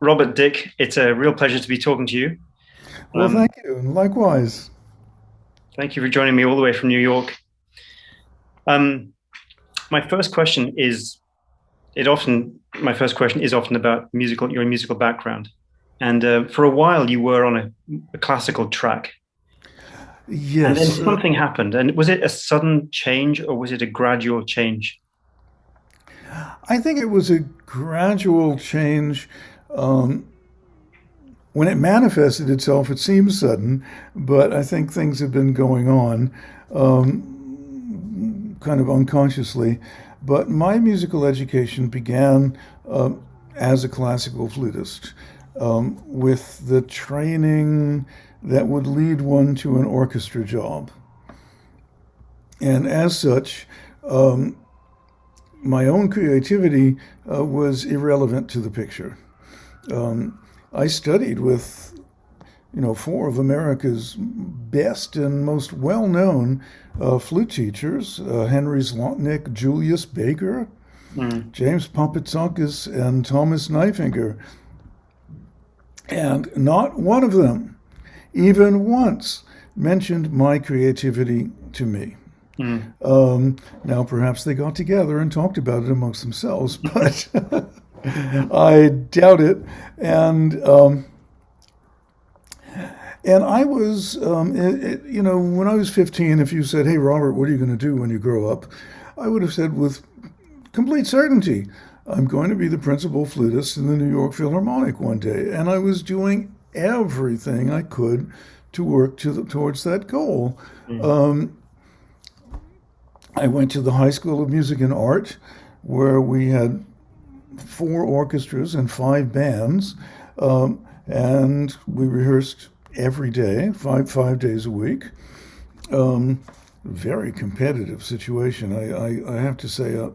Robert, Dick, it's a real pleasure to be talking to you. Well, Um, thank you. And likewise. Thank you for joining me all the way from New York. Um, my first question is my first question is often about your musical background. And for a while, you were on a classical track, and then Yes, something happened. And was it a sudden change or was it a gradual change? I think it was a gradual change. Um, when it manifested itself, it seemed sudden, but I think things have been going on kind of unconsciously. But my musical education began as a classical flutist with the training that would lead one to an orchestra job. And as such, my own creativity was irrelevant to the picture. Um, I studied with, four of America's best and most well-known flute teachers: Henry Zlotnick, Julius Baker, Mm. James Papatsakis, and Thomas Neifinger. And not one of them, even once, mentioned my creativity to me. Mm. Now, perhaps they got together and talked about it amongst themselves, but I doubt it. And and I was, when I was 15, if you said, "Hey, Robert, what are you going to do when you grow up?" I would have said with complete certainty, "I'm going to be the principal flutist in the New York Philharmonic one day." And I was doing everything I could to work towards that goal. Mm. Um, I went to the High School of Music and Art, where we had four orchestras and five bands, and we rehearsed every day, five days a week. Um, Very competitive situation. I have to say, you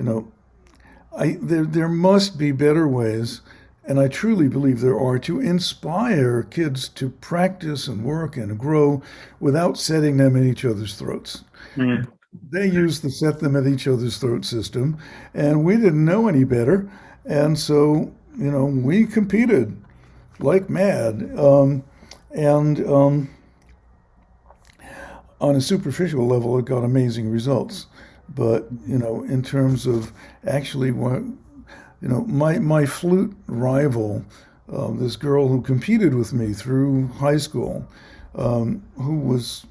know, there must be better ways, and I truly believe there are, to inspire kids to practice and work and grow without setting them in each other's throats. Mm. They used the set them at each other's throat system, and we didn't know any better. And so, we competed like mad. And On a superficial level, it got amazing results. But, in terms of actually what, my flute rival, this girl who competed with me through high school, who was,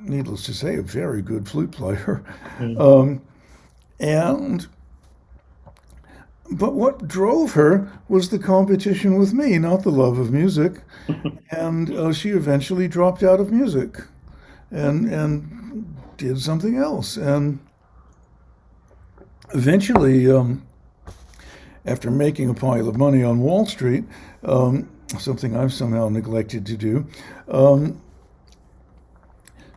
needless to say, a very good flute player. Mm. Um, and but what drove her was the competition with me, not the love of music. And she eventually dropped out of music and did something else. And eventually, after making a pile of money on Wall Street, something I've somehow neglected to do, um,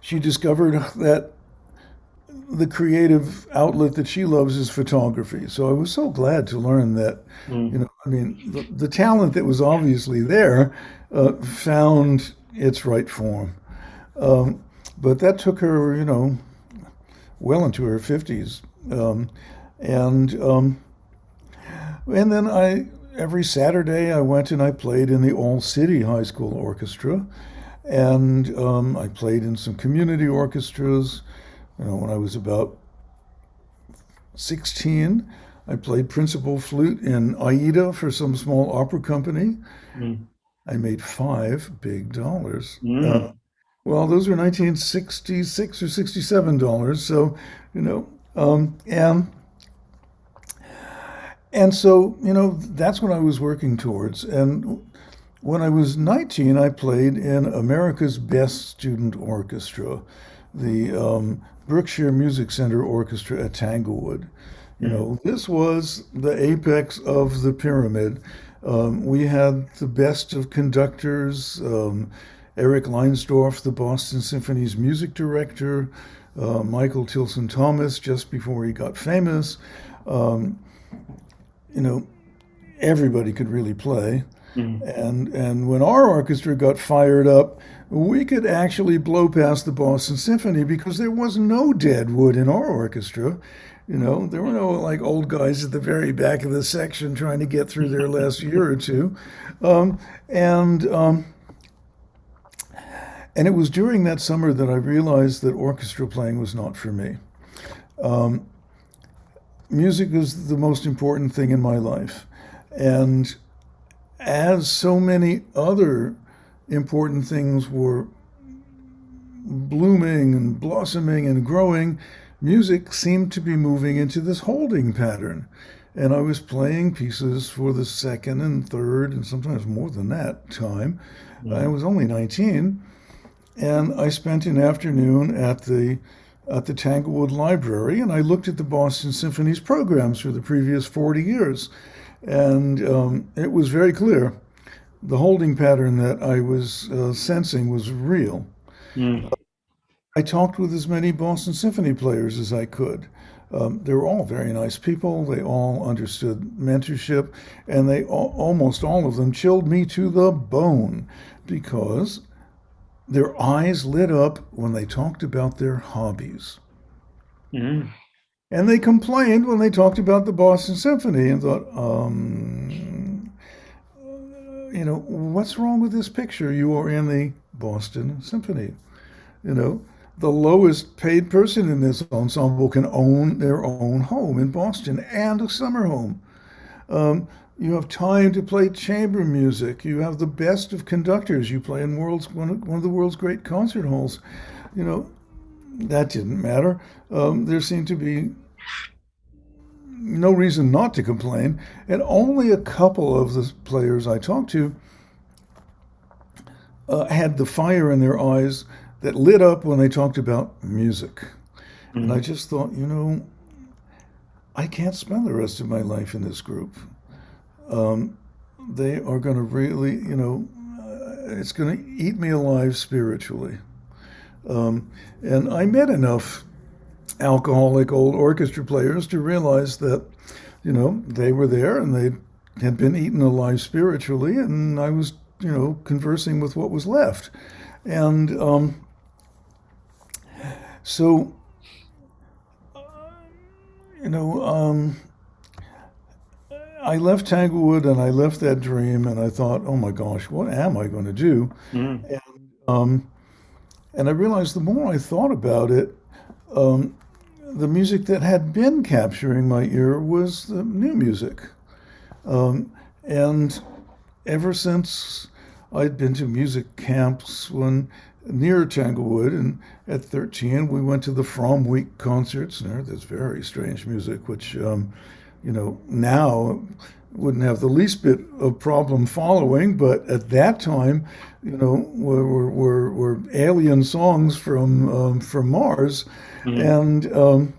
she discovered that the creative outlet that she loves is photography. So I was so glad to learn that, Mm. I mean, the talent that was obviously there found its right form. Um, but that took her, well into her 50s. And and then every Saturday I went and I played in the All City High School Orchestra, and I played in some community orchestras. When I was about 16, I played principal flute in Aida for some small opera company. Mm. I made $5 big. Mm. Well, those were 1966 or $67. So, you know, um, and and so, that's what I was working towards. And when I was 19, I played in America's Best Student Orchestra, the Berkshire Music Center Orchestra at Tanglewood. Mm. This was the apex of the pyramid. We had the best of conductors, Eric Leinsdorf, the Boston Symphony's music director, Michael Tilson Thomas, just before he got famous. Um, you know, Everybody could really play. Mm. And when our orchestra got fired up, we could actually blow past the Boston Symphony because there was no dead wood in our orchestra. You know, there were no like old guys at the very back of the section trying to get through their last year or two. Um, and and it was during that summer that I realized that orchestra playing was not for me. Music is the most important thing in my life. And as so many other important things were blooming and blossoming and growing, music seemed to be moving into this holding pattern. And I was playing pieces for the second and third, and sometimes more than that time. I Mm. was only 19, and I spent an afternoon at the Tanglewood Library, and I looked at the Boston Symphony's programs for the previous 40 years. And it was very clear the holding pattern that I was sensing was real. Mm. I talked with as many Boston Symphony players as I could. They were all very nice people. They all understood mentorship, and almost all of them chilled me to the bone because their eyes lit up when they talked about their hobbies. Mm. And they complained when they talked about the Boston Symphony and thought, you know, what's wrong with this picture? You are in the Boston Symphony. You know, the lowest paid person in this ensemble can own their own home in Boston and a summer home. You have time to play chamber music. You have the best of conductors. You play in one of the world's great concert halls. You know, that didn't matter. There seemed to be no reason not to complain. And only a couple of the players I talked to had the fire in their eyes that lit up when they talked about music. And I Mm. just thought, you know, I can't spend the rest of my life in this group. Um, they are going to really, you know, it's going to eat me alive spiritually. Um, and I met enough alcoholic old orchestra players to realize that, you know, they were there and they had been eaten alive spiritually, and I was, you know, conversing with what was left. And so, you know, I left Tanglewood and I left that dream, and I thought, oh my gosh, what am I going to do? Mm. And, um, and I realized the more I thought about it, um, the music that had been capturing my ear was the new music. And ever since I'd been to music camps when near Tanglewood, and at 13 we went to the From Week concerts and heard this very strange music, which you know, now wouldn't have the least bit of problem following, but at that time, you know, were alien songs from Mars, Mm. and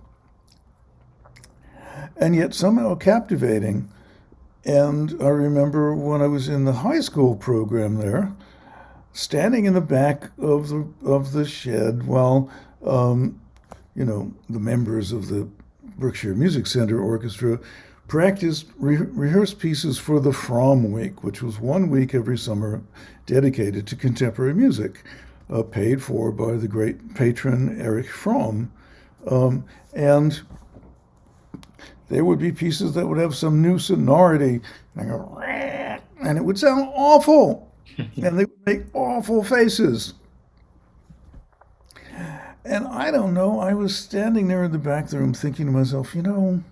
and yet somehow captivating. And I remember when I was in the high school program there, standing in the back of the shed while you know, the members of the Berkshire Music Center Orchestra rehearsed pieces for the From Week, which was 1 week every summer dedicated to contemporary music, paid for by the great patron Erich Fromm. And there would be pieces that would have some new sonority, and it would sound awful, and they would make awful faces. And I don't know, I was standing there in the back room thinking to myself, you know,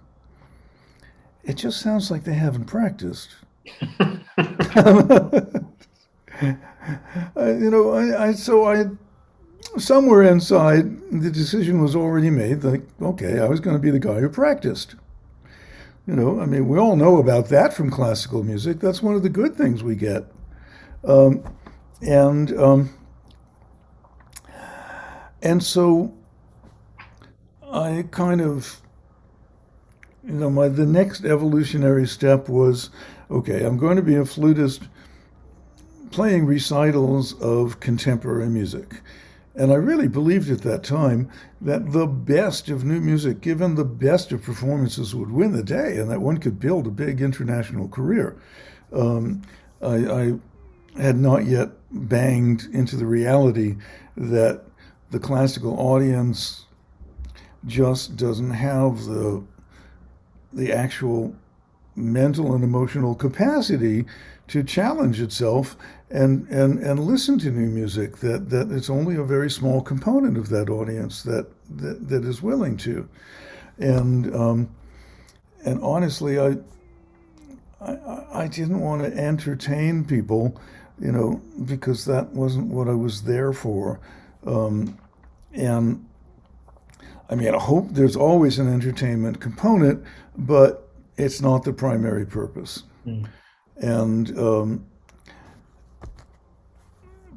it just sounds like they haven't practiced. You know, so I, somewhere inside, the decision was already made, like, okay, I was going to be the guy who practiced. You know, I mean, we all know about that from classical music. That's one of the good things we get. Um, and and so I kind of, you know, the next evolutionary step was, okay, I'm going to be a flutist playing recitals of contemporary music. And I really believed at that time that the best of new music, given the best of performances, would win the day, and that one could build a big international career. Um, I had not yet banged into the reality that the classical audience just doesn't have the actual mental and emotional capacity to challenge itself and listen to new music, that it's only a very small component of that audience that is willing to. And and honestly, I didn't want to entertain people, because that wasn't what I was there for. And I mean, I hope there's always an entertainment component, but it's not the primary purpose. Mm. And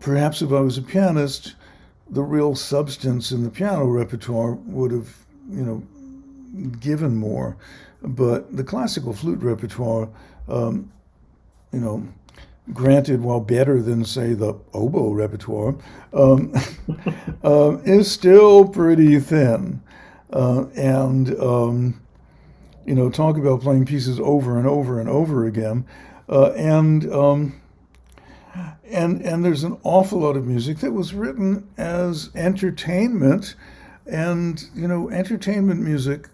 perhaps if I was a pianist, the real substance in the piano repertoire would have, given more. But the classical flute repertoire, um, you know, granted, while better than, say, the oboe repertoire, um, is still pretty thin. And talk about playing pieces over and over and over again. And there's an awful lot of music that was written as entertainment, and entertainment music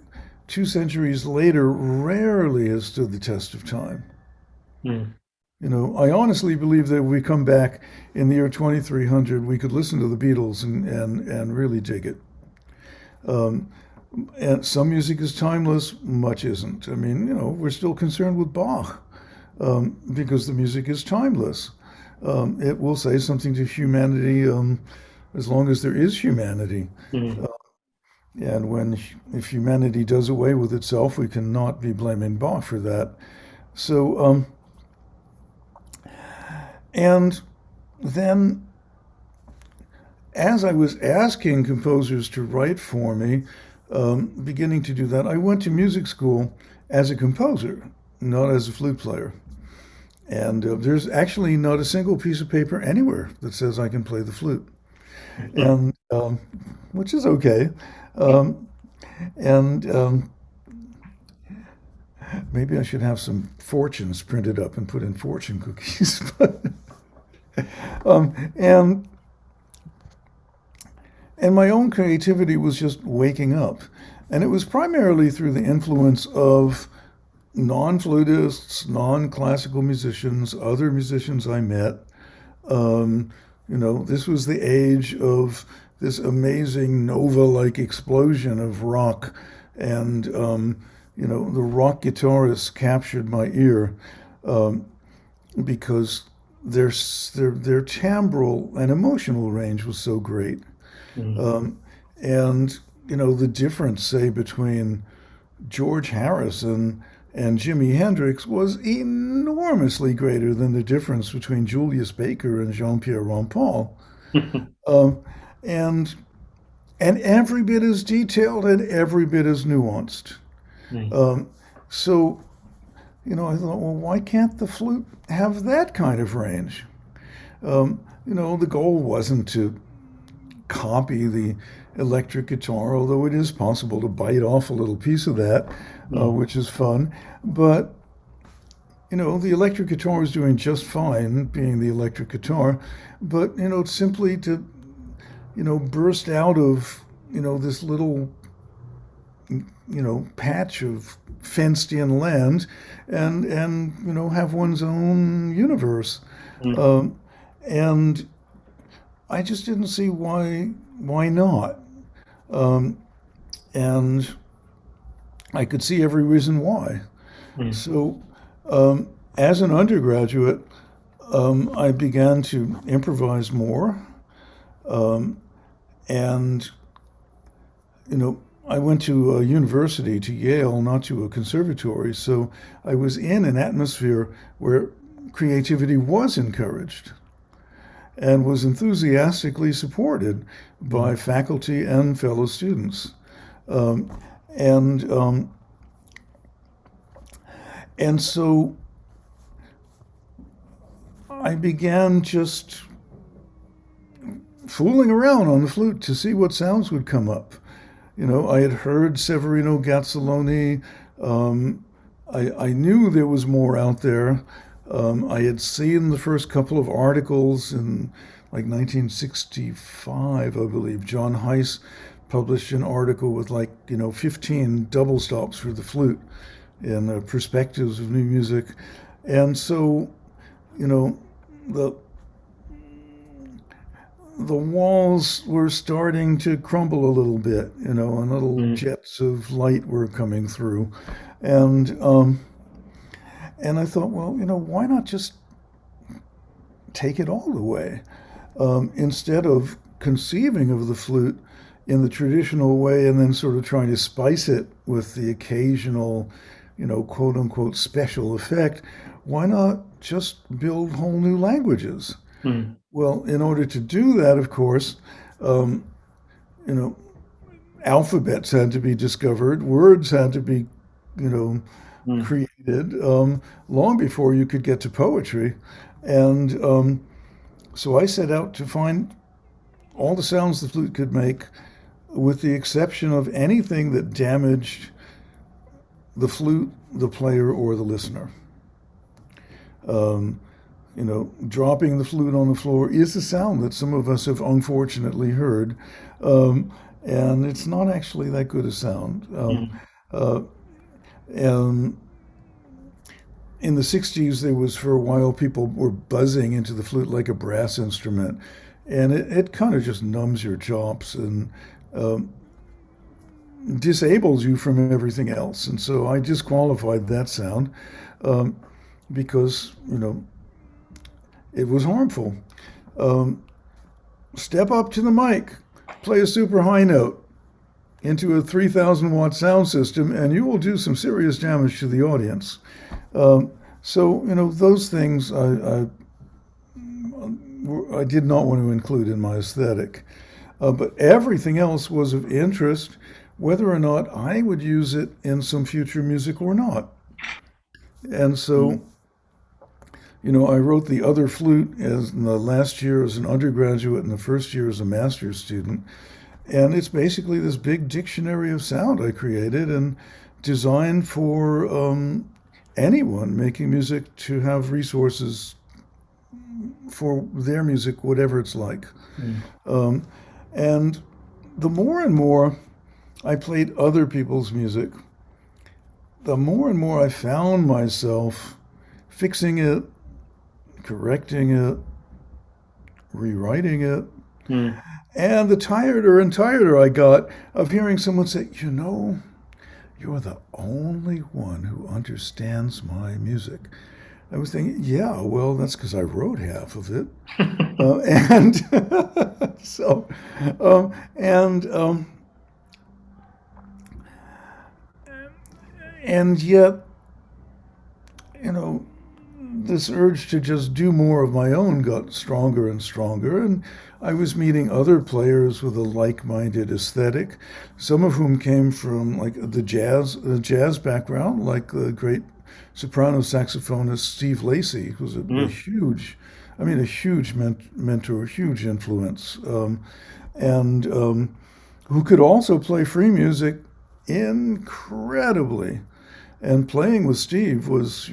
2 centuries later rarely has stood the test of time. Mm. I honestly believe that if we come back in the year 2300, we could listen to the Beatles and really dig it. Um, and some music is timeless, much isn't. I mean, we're still concerned with Bach, because the music is timeless. It will say something to humanity, as long as there is humanity. Mm. And if humanity does away with itself, we cannot be blaming Bach for that. So, and then as I was asking composers to write for me, beginning to do that, I went to music school as a composer, not as a flute player. And there's actually not a single piece of paper anywhere that says I can play the flute, and which is okay. Um, and maybe I should have some fortunes printed up and put in fortune cookies. um, and and my own creativity was just waking up, and it was primarily through the influence of non-flutists, non-classical musicians, other musicians I met. This was the age of this amazing Nova-like explosion of rock, and the rock guitarists captured my ear, because their timbral and emotional range was so great. Mm. And the difference, say, between George Harrison and Jimi Hendrix was enormously greater than the difference between Julius Baker and Jean-Pierre Rampal. Um, and and every bit as detailed and every bit as nuanced. Mm. So, I thought, well, why can't the flute have that kind of range? The goal wasn't to copy the electric guitar, although it is possible to bite off a little piece of that, Mm. which is fun. But, the electric guitar is doing just fine, being the electric guitar. But, simply to, burst out of, this little, patch of fenced in land, and have one's own universe. Mm. Um, and I just didn't see why not. Um, and I could see every reason why. Mm. So, as an undergraduate, I began to improvise more. Um, and, I went to a university, to Yale, not to a conservatory. So I was in an atmosphere where creativity was encouraged and was enthusiastically supported by Mm. faculty and fellow students. Um, and um, and so I began just fooling around on the flute to see what sounds would come up. I had heard Severino Gazzoloni. Um, I knew there was more out there. I had seen the first couple of articles in like 1965, I believe. John Heiss published an article with 15 double stops for the flute in perspectives of new music. And so, you know, the the walls were starting to crumble a little bit, and little Mm. jets of light were coming through. And I thought, well, why not just take it all away? Instead of conceiving of the flute in the traditional way and then sort of trying to spice it with the occasional, quote unquote special effect, why not just build whole new languages? Mm. Well, in order to do that, of course, um, you know, alphabets had to be discovered, words had to be, you know, Mm. created long before you could get to poetry. And so I set out to find all the sounds the flute could make, with the exception of anything that damaged the flute, the player, or the listener. Um, Dropping the flute on the floor is a sound that some of us have unfortunately heard, um, and it's not actually that good a sound. Mm. Uh, and in the 60s, there was for a while people were buzzing into the flute like a brass instrument, and it kind of just numbs your chops and um, disables you from everything else. And so I disqualified that sound um, because, it was harmful. Um, Step up to the mic, play a super high note into a 3,000-watt sound system, and you will do some serious damage to the audience. So, those things I did not want to include in my aesthetic. But everything else was of interest, whether or not I would use it in some future music or not. And so, Mm. I wrote the other flute as in the last year as an undergraduate and the first year as a master's student. And it's basically this big dictionary of sound I created and designed for anyone making music to have resources for their music, whatever it's like. Mm. Um, and the more and more I played other people's music, the more and more I found myself fixing it, correcting it, rewriting it. Mm. And the tireder and tireder I got of hearing someone say, you're the only one who understands my music. I was thinking, yeah, well, that's because I wrote half of it. And so, and and yet, you know, this urge to just do more of my own got stronger and stronger, and I was meeting other players with a like-minded aesthetic, some of whom came from like the jazz background, like the great soprano saxophonist Steve Lacy, who's a Mm. huge, a huge mentor, huge influence, and who could also play free music incredibly. And playing with Steve was,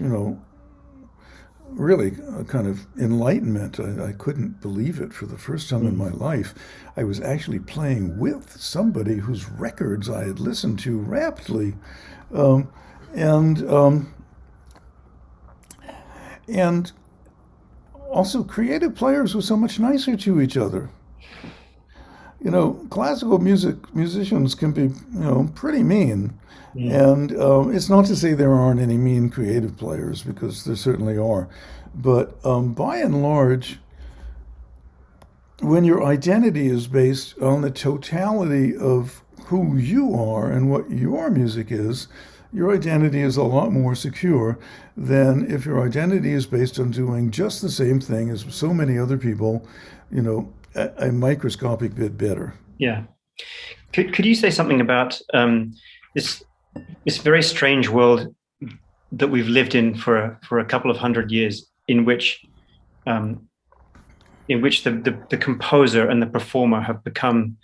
really a kind of enlightenment. I couldn't believe it for the first time in Mm. my life. I was actually playing with somebody whose records I had listened to rapidly, um, and and also creative players were so much nicer to each other. Classical musicians can be, pretty mean. Mm. And it's not to say there aren't any mean creative players, because there certainly are. But by and large, when your identity is based on the totality of who you are and what your music is, your identity is a lot more secure than if your identity is based on doing just the same thing as so many other people, a microscopic bit better. Yeah. Could you say something about this this very strange world that we've lived in for a couple of hundred years, um, in which the composer and the performer have become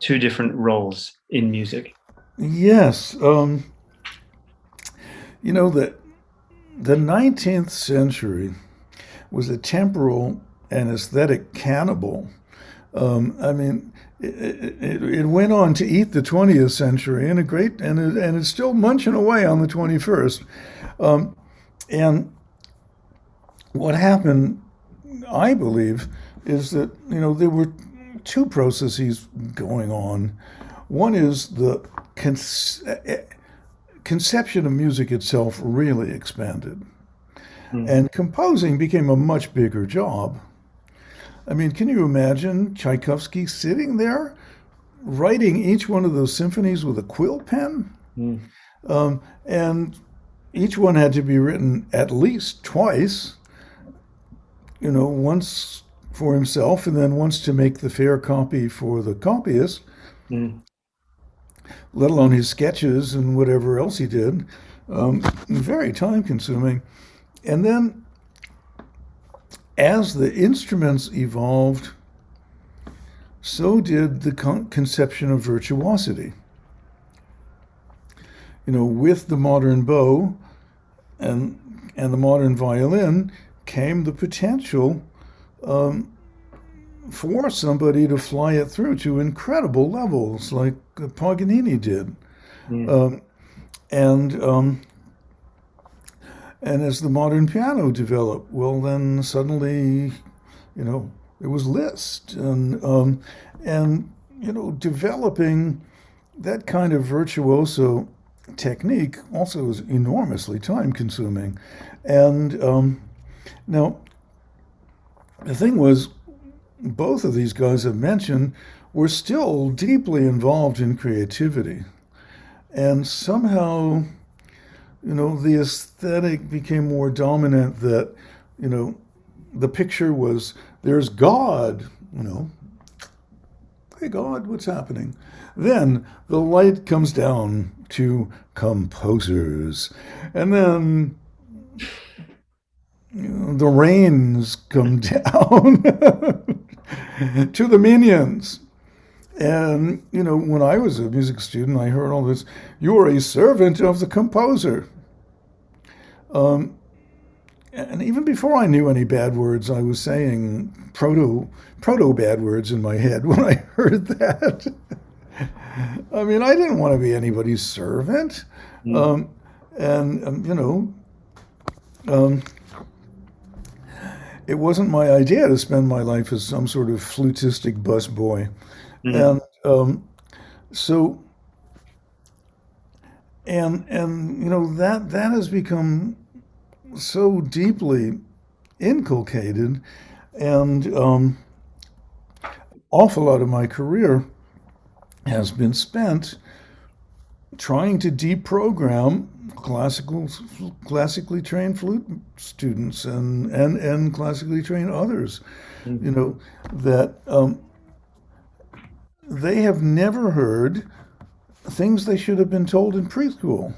two different roles in music? Yes, that the 19th century was a temporal and aesthetic cannibal I mean, it went on to eat the 20th century and and it's still munching away on the 21st. And what happened, I believe, is that there were two processes going on. One is the conception of music itself really expanded, Mm. and composing became a much bigger job. I mean, can you imagine Tchaikovsky sitting there writing each one of those symphonies with a quill pen? Mm. And each one had to be written at least twice, once for himself and then once to make the fair copy for the copyist, Mm. let alone his sketches and whatever else he did. Very time consuming. And then as the instruments evolved, so did the conception of virtuosity. With the modern bow and the modern violin came the potential for somebody to fly it through to incredible levels, like Paganini did. Mm. Um, and and as the modern piano developed, well, then suddenly, it was Liszt, and developing that kind of virtuoso technique also is enormously time consuming. And now, the thing was, both of these guys I've mentioned were still deeply involved in creativity. And somehow, the aesthetic became more dominant that, the picture was there's God, hey, God, what's happening? Then the light comes down to composers. And then the rains come down to the minions. And, when I was a music student, I heard all this, you're a servant of the composer. And even before I knew any bad words, I was saying proto bad words in my head when I heard that. I mean, I didn't want to be anybody's servant. Mm. And, it wasn't my idea to spend my life as some sort of flutistic busboy. Mm. And so, that has become so deeply inculcated, and awful lot of my career has been spent trying to deprogram classically trained flute students and classically trained others, Mm. that they have never heard things they should have been told in preschool.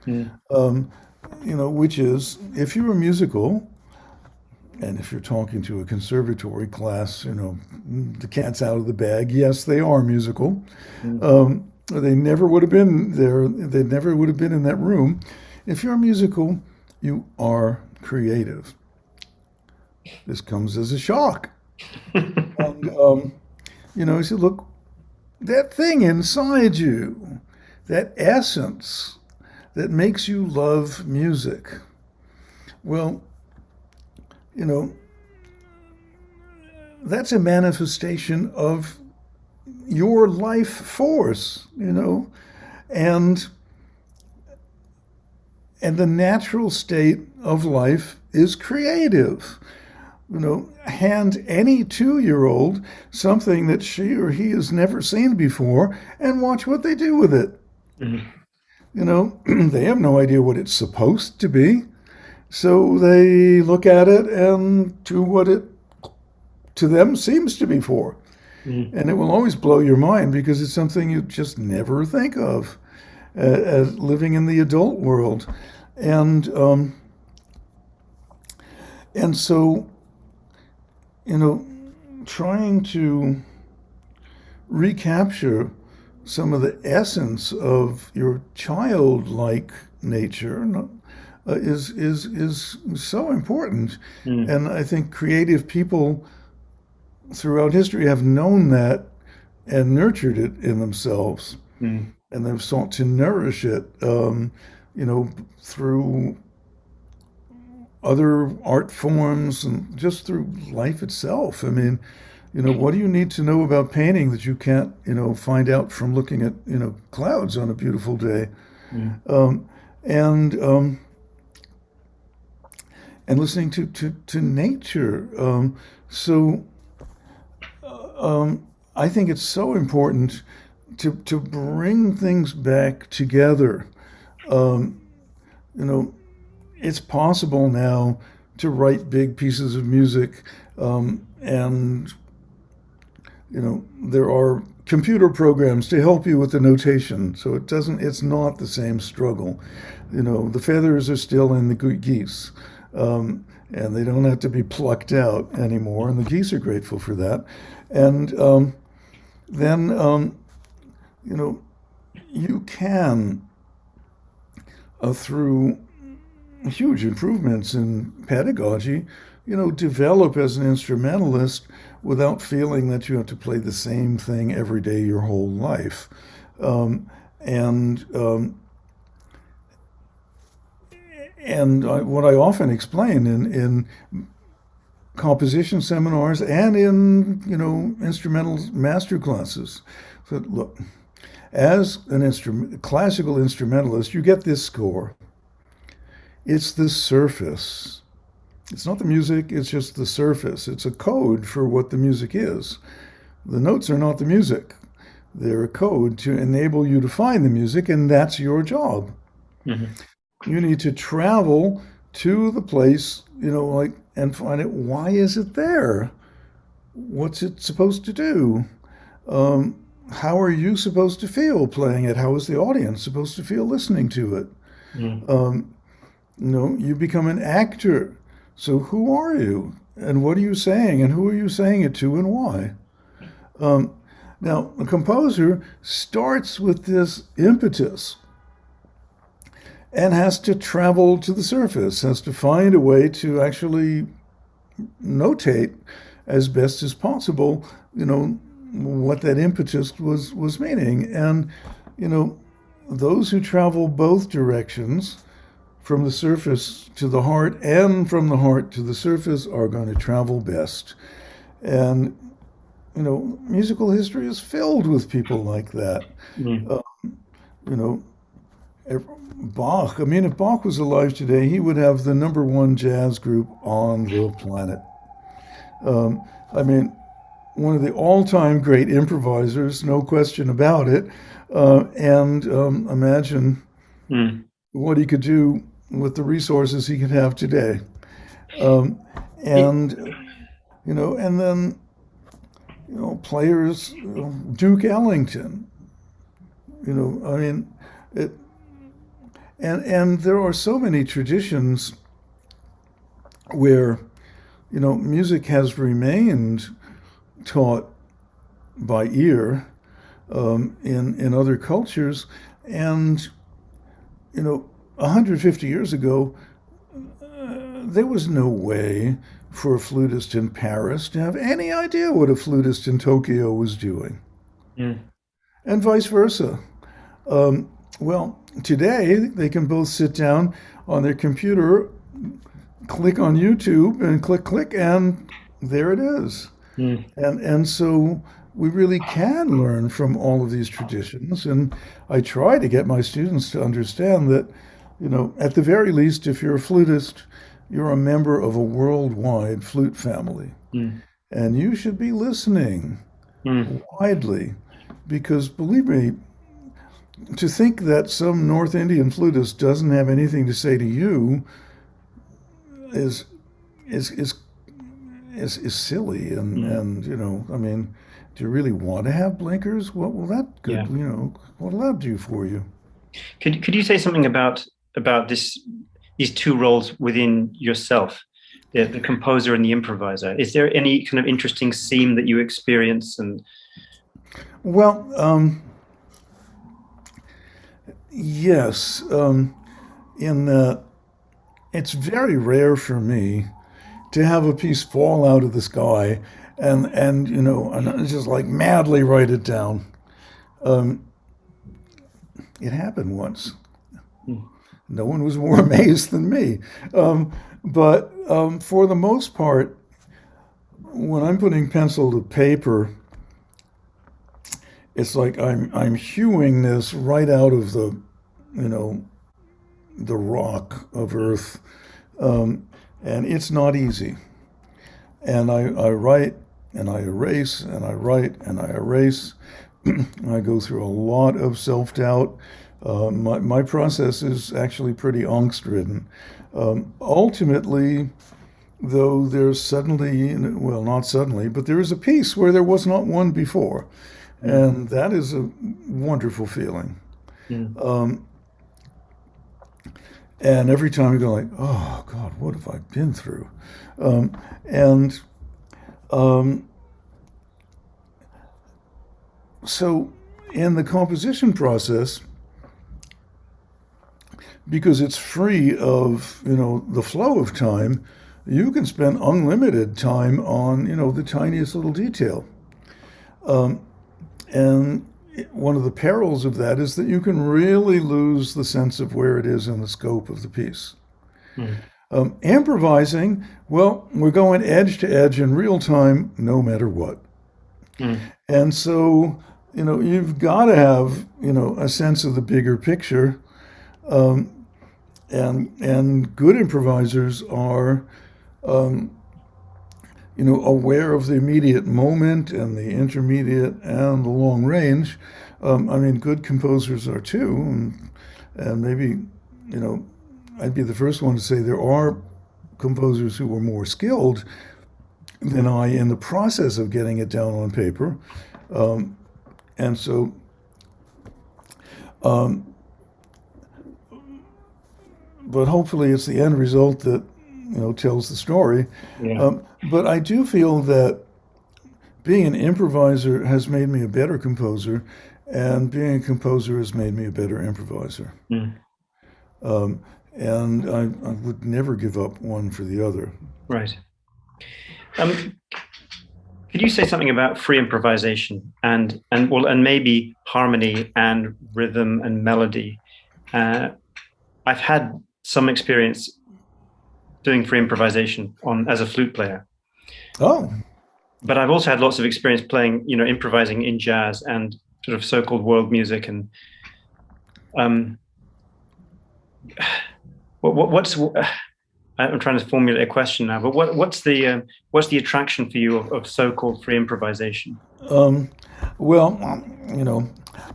Mm. Which is, if you're a musical, and if you're talking to a conservatory class, the cat's out of the bag. Yes, they are musical. Mm. They never would have been there. They never would have been in that room. If you're musical, you are creative. This comes as a shock. And, I said, look, that thing inside you, that essence that makes you love music. Well, that's a manifestation of your life force, and the natural state of life is creative. Hand any 2-year-old something that she or he has never seen before and watch what they do with it. Mm. They have no idea what it's supposed to be. So they look at it and do what it to them seems to be for. Mm. And it will always blow your mind because it's something you just never think of as living in the adult world. And so, trying to recapture some of the essence of your childlike nature is so important. Mm. And I think creative people throughout history have known that and nurtured it in themselves, Mm. and they've sought to nourish it, through other art forms and just through life itself. I mean, what do you need to know about painting that you can't, find out from looking at, clouds on a beautiful day, Mm. um, and and listening to nature. So I think it's so important to bring things back together. Um, you know, it's possible now to write big pieces of music, and there are computer programs to help you with the notation, so it's not the same struggle. The feathers are still in the geese, and they don't have to be plucked out anymore, and the geese are grateful for that. And then you know you can, through huge improvements in pedagogy, develop as an instrumentalist without feeling that you have to play the same thing every day your whole life. And what I often explain in composition seminars and in instrumental master classes, that look, as an classical instrumentalist, you get this score. It's the surface. It's not the music, it's just the surface. It's a code for what the music is. The notes are not the music. They're a code to enable you to find the music, and that's your job. Mm-hmm. You need to travel to the place, and find it. Why is it there? What's it supposed to do? How are you supposed to feel playing it? How is the audience supposed to feel listening to it? Mm. You become an actor. So who are you? And what are you saying? And who are you saying it to and why? Now, a composer starts with this impetus and has to travel to the surface, has to find a way to actually notate as best as possible, what that impetus was meaning. And, those who travel both directions, from the surface to the heart and from the heart to the surface, are going to travel best. And, musical history is filled with people like that. Mm. You know, Bach, I mean, if Bach was alive today, he would have the number one jazz group on the planet. I mean, one of the all-time great improvisers, no question about it. And imagine Mm. what he could do with the resources he could have today. Um, It, and, and then, players, Duke Ellington, I mean, it, and there are so many traditions where, music has remained taught by ear, in other cultures. And, 150 years ago, there was no way for a flutist in Paris to have any idea what a flutist in Tokyo was doing, mm. and vice versa. Well, today they can both sit down on their computer, click on YouTube, and click, and there it is. Mm. And so we really can learn from all of these traditions. And I try to get my students to understand that, at the very least, if you're a flutist, you're a member of a worldwide flute family. Mm. And you should be listening Mm. widely, because believe me, to think that some North Indian flutist doesn't have anything to say to you is is is is silly. Mm. And I mean, do you really want to have blinkers? What will that good? Yeah. What will that do for you? Could you say something about these two roles within yourself, the composer and the improviser? Is there any kind of interesting theme that you experience? And Well, yes, in that it's very rare for me to have a piece fall out of the sky and and just like madly write it down. Um, it happened once. Mm. No one was more amazed than me. But for the most part, when I'm putting pencil to paper, it's like I'm hewing this right out of you know the rock of Earth, and it's not easy. And I write and I erase and I write and I erase. I go through a lot of self doubt. My process is actually pretty angst ridden. Ultimately, though, there's suddenly, well, not suddenly, but there is a piece where there was not one before. Mm. And that is a wonderful feeling. Mm. And every time you go like, oh God, what have I been through? And um, so in the composition process, because it's free of the flow of time, you can spend unlimited time on the tiniest little detail. And one of the perils of that is that you can really lose the sense of where it is in the scope of the piece. Mm. Improvising, well, we're going edge to edge in real time, no matter what. Mm. And so, you've got to have, a sense of the bigger picture. And good improvisers are, aware of the immediate moment and the intermediate and the long range. Good composers are too, and maybe, I'd be the first one to say there are composers who are more skilled than I in the process of getting it down on paper. And so, but hopefully it's the end result that, tells the story. Yeah. But I do feel that being an improviser has made me a better composer, and being a composer has made me a better improviser. Mm. And I would never give up one for the other. Right. Um, could you say something about free improvisation and maybe harmony and rhythm and melody? I've had some experience doing free improvisation as a flute player, Oh, but I've also had lots of experience playing, improvising in jazz and sort of so-called world music. And um, what's I'm trying to formulate a question now, but what's the attraction for you of so-called free improvisation? well,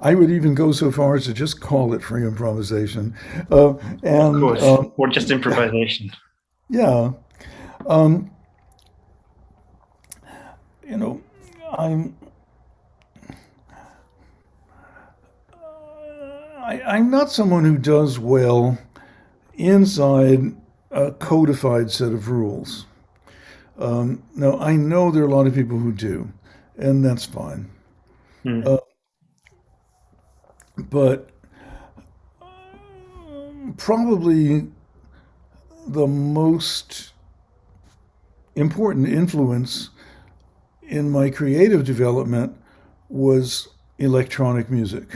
I would even go so far as to just call it free improvisation. Of And course, or just improvisation. Yeah, um, you know, I'm I'm not someone who does well inside a codified set of rules. Now, I know there are a lot of people who do, and that's fine. Mm. Uh, but probably the most important influence in my creative development was electronic music.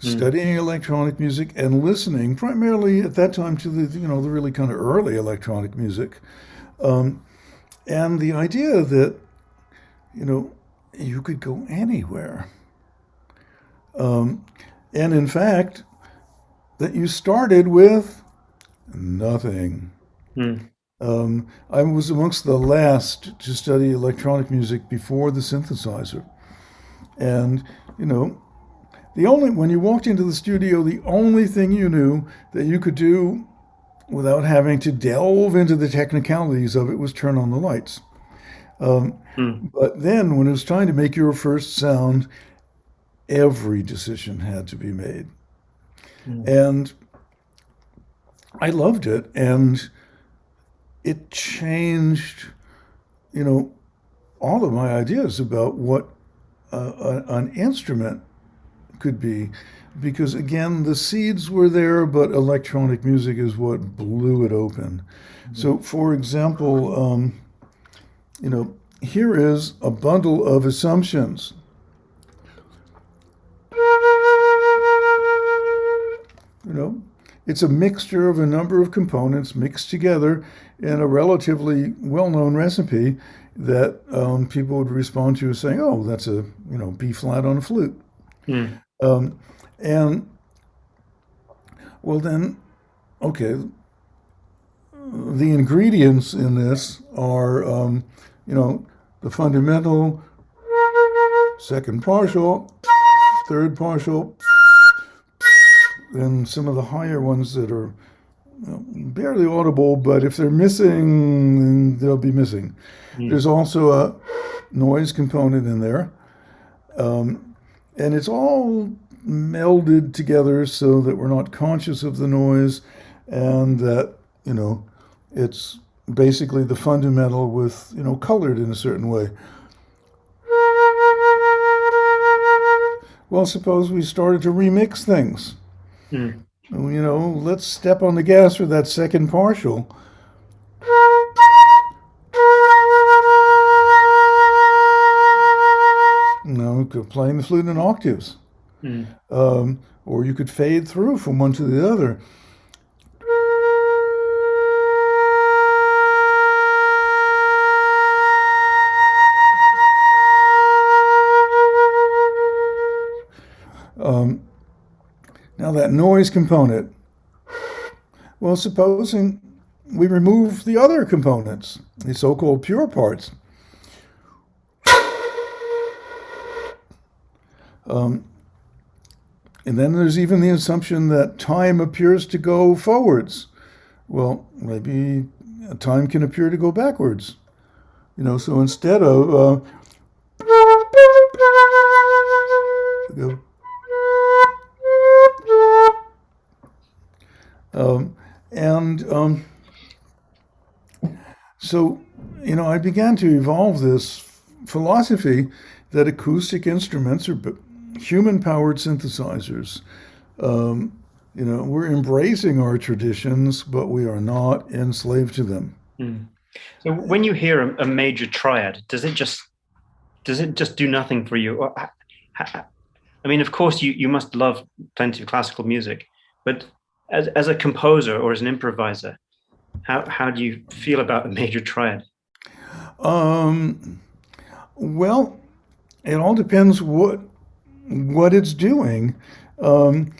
Mm. Studying electronic music and listening primarily at that time to the really kind of early electronic music, and the idea that you know you could go anywhere, and in fact that you started with nothing. Mm. I was amongst the last to study electronic music before the synthesizer, and you know when you walked into the studio, the only thing you knew that you could do without having to delve into the technicalities of it was turn on the lights. Mm. But then when it was time to make your first sound, every decision had to be made. Mm. And I loved it. And it changed, you know, all of my ideas about what an instrument could be. Because again, the seeds were there, but electronic music is what blew it open. So, for example, Here is a bundle of assumptions. You know, it's a mixture of a number of components mixed together in a relatively well-known recipe that people would respond to as saying, "Oh, that's a B flat on a flute." Mm. Um, and well, then, okay, the ingredients in this are, the fundamental, second partial, third partial, and some of the higher ones that are barely audible, but if they're missing, then they'll be missing. There's Mm. also a noise component in there, and it's all melded together so that we're not conscious of the noise, and that it's basically the fundamental with colored in a certain way. Well, suppose we started to remix things. Mm. Let's step on the gas for that second partial. Playing the flute in octaves. Mm. Or you could fade through from one to the other. Now that noise component, well, supposing we remove the other components, the so-called pure parts. And then there's even the assumption that time appears to go forwards. Well, maybe time can appear to go backwards. So instead of go, and so I began to evolve this philosophy that acoustic instruments are human-powered synthesizers. We're embracing our traditions, but we are not enslaved to them. Mm. So when you hear a major triad, does it just do nothing for you? I mean, of course, you must love plenty of classical music, but as a composer or as an improviser, how do you feel about a major triad? Um, well, it all depends what it's doing, and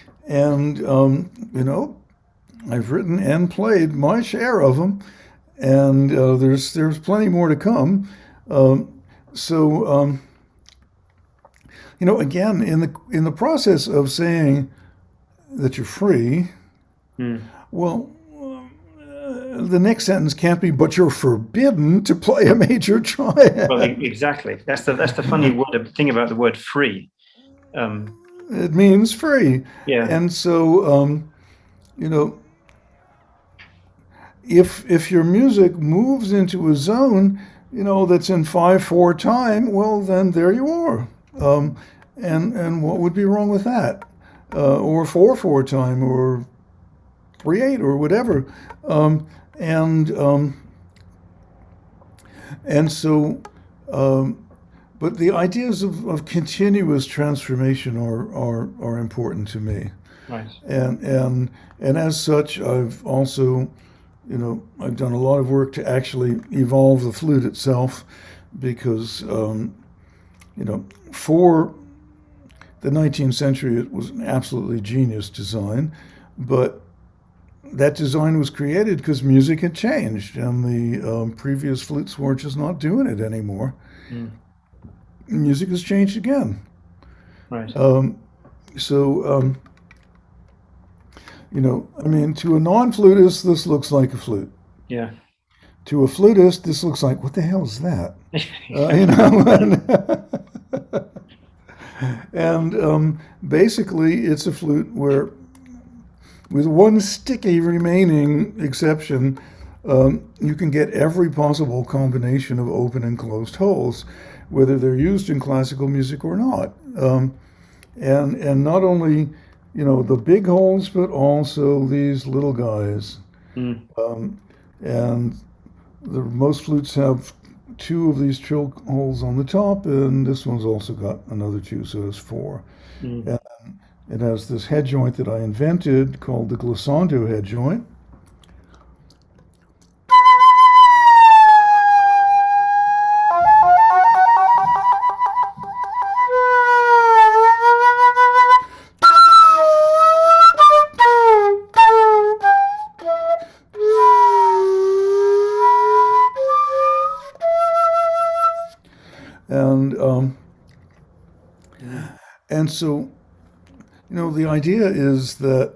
I've written and played my share of them, and there's plenty more to come. So again, in the process of saying that you're free, Mm. well, the next sentence can't be, but you're forbidden to play a major Well, triad. exactly. That's the funny thing about the word free. Um, It means free. yeah. And so, you know, if your music moves into a zone, that's in 5/4 time, well, then there you are. And what would be wrong with that? Or 4/4 time, or 3/8, or whatever. Um, and and so, um, but the ideas of continuous transformation are important to me. Right. And as such, I've also, I've done a lot of work to actually evolve the flute itself, because for the 19th century it was an absolutely genius design, but that design was created because music had changed, and the previous flutes were just not doing it anymore. Mm. Music has changed again. Right. So I mean, to a non-flutist, this looks like a flute. Yeah. To a flutist, this looks like, what the hell is that? And basically, it's a flute where, with one sticky remaining exception, you can get every possible combination of open and closed holes, whether they're used in classical music or not. And not only the big holes, but also these little guys. Mm. And most flutes have two of these trill holes on the top, and this one's also got another two, so there's four. Mm. And it has this head joint that I invented called the glissando head joint. And and so, the idea is that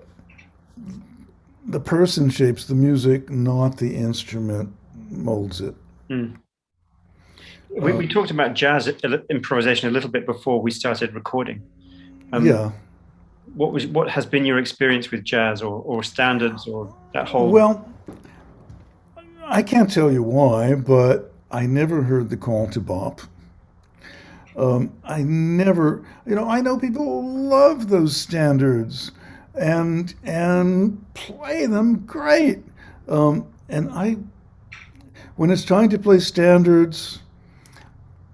the person shapes the music, not the instrument molds it. Mm. We talked about jazz improvisation a little bit before we started recording. Yeah. What has been your experience with jazz or standards or that whole? Well, I can't tell you why, but I never heard the call to bop. I never, I know people love those standards and play them great. And when it's time to play standards,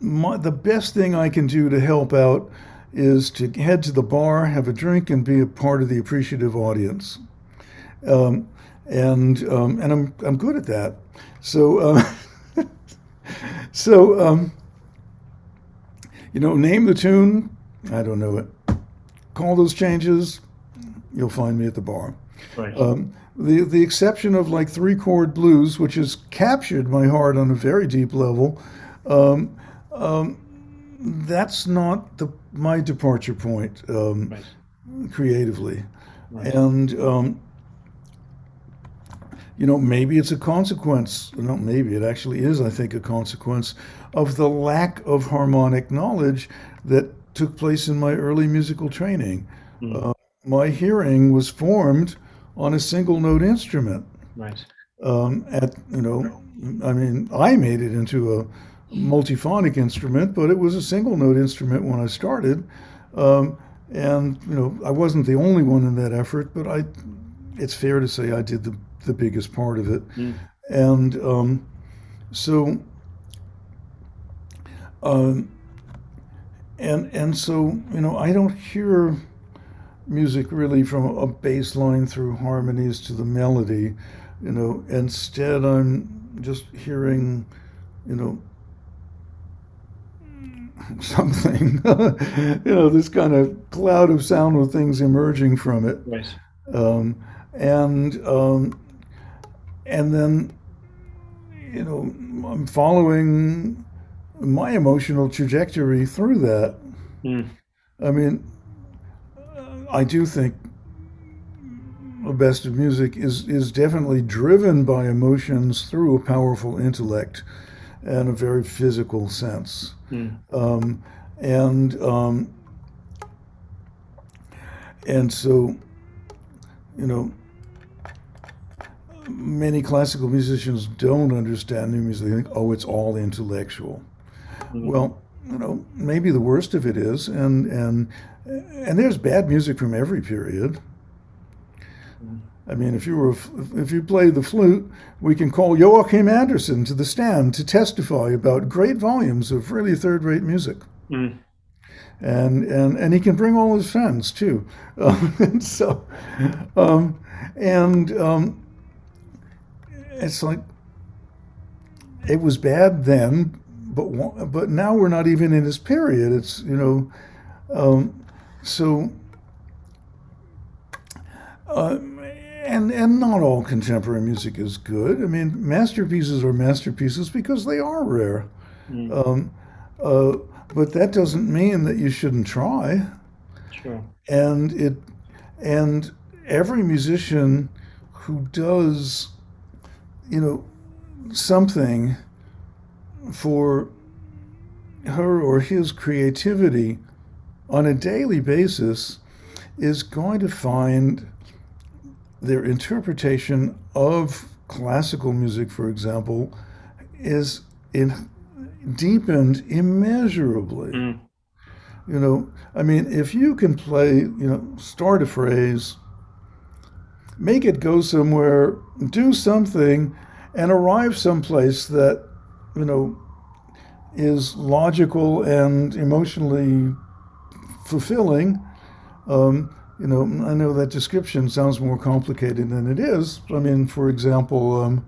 the best thing I can do to help out is to head to the bar, have a drink, and be a part of the appreciative audience. And I'm good at that. So so. Name the tune. I don't know it. Call those changes. You'll find me at the bar. Right. The exception of like three chord blues, which has captured my heart on a very deep level, that's not my departure point Right. creatively. Right. And maybe it's a consequence. No, maybe it actually is, I think, a consequence of the lack of harmonic knowledge that took place in my early musical training. Mm. My hearing was formed on a single note instrument. Right. I made it into a multiphonic instrument, but it was a single note instrument when I started. And I wasn't the only one in that effort, but it's fair to say I did the biggest part of it. Mm. And so I don't hear music really from a bass line through harmonies to the melody. Instead I'm just hearing something this kind of cloud of sound with things emerging from it. Right. And then I'm following my emotional trajectory through that. Mm. I mean, I do think the best of music is definitely driven by emotions through a powerful intellect and a very physical sense. Mm. And so, many classical musicians don't understand new music. They think, oh, it's all intellectual. Mm. Well, maybe the worst of it is, and there's bad music from every period. Mm. I mean, if you play the flute, we can call Joachim Andersen to the stand to testify about great volumes of really third-rate music. Mm. And he can bring all his friends too. It's like it was bad then, but now we're not even in his period. It's so. And not all contemporary music is good. I mean, masterpieces are masterpieces because they are rare. Mm. But that doesn't mean that you shouldn't try. Sure. And every musician who does, something for her or his creativity on a daily basis is going to find their interpretation of classical music, for example, is deepened immeasurably. Mm. I mean, if you can play, start a phrase, make it go somewhere, do something, and arrive someplace that, is logical and emotionally fulfilling. I know that description sounds more complicated than it is. I mean, for example,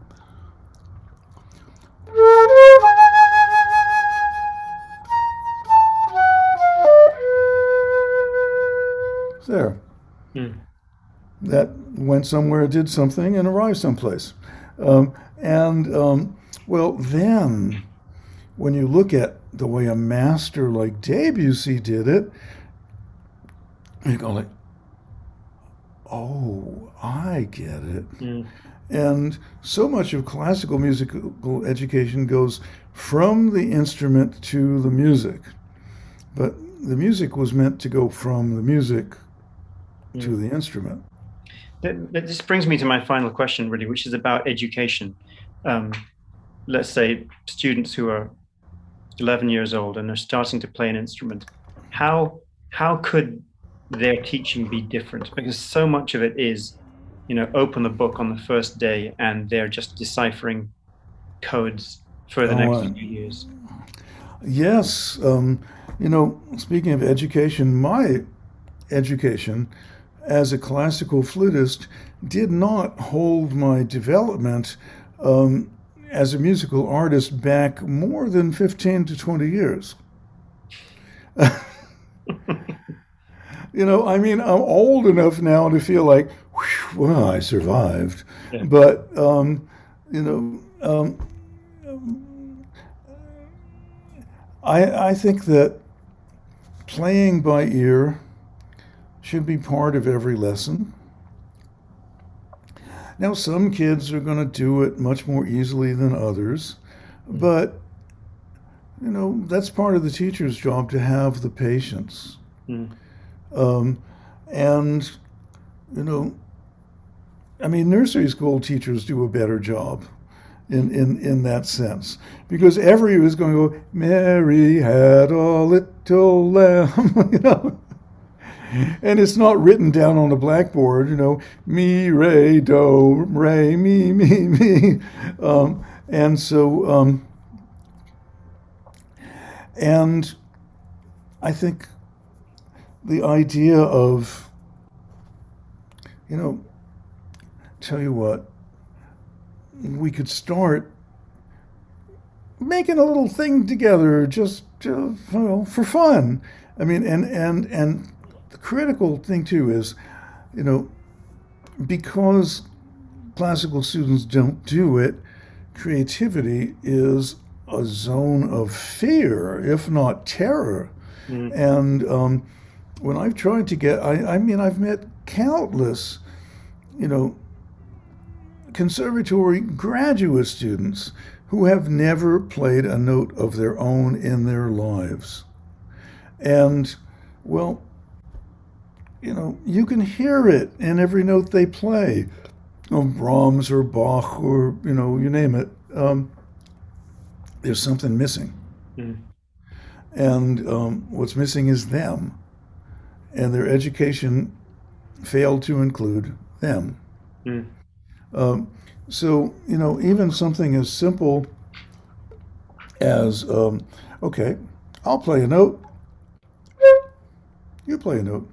there. Mm. That went somewhere, did something, and arrived someplace. Well, then when you look at the way a master like Debussy did it, you go like, oh, I get it. Mm. And so much of classical musical education goes from the instrument to the music. But the music was meant to go from the music to Mm. the instrument. This brings me to my final question, really, which is about education. Um, let's say students who are 11 years old and are starting to play an instrument. How could their teaching be different? Because so much of it is, open the book on the first day and they're just deciphering codes for the Oh, next few years. yes. Speaking of education, my education as a classical flutist did not hold my development as a musical artist back more than 15 to 20 years. I mean, I'm old enough now to feel like, whew, well, I survived. Yeah. But, you know, um, I think that playing by ear should be part of every lesson. Now, some kids are going to do it much more easily than others, but that's part of the teacher's job to have the patience. Mm. And I mean, nursery school teachers do a better job in that sense because everyone is going to go, Mary had a little lamb, And it's not written down on the blackboard, me, re, do, re, me. And so, and I think the idea of, tell you what, we could start making a little thing together just for fun. I mean, and the critical thing too is, because classical students don't do it, creativity is a zone of fear, if not terror. Mm. And when I've tried to get, I mean, I've met countless, conservatory graduate students who have never played a note of their own in their lives. And, well, you can hear it in every note they play, of Brahms or Bach or, you name it. There's something missing. Mm. And what's missing is them. And their education failed to include them. Mm. So, even something as simple as, okay, I'll play a note. You play a note.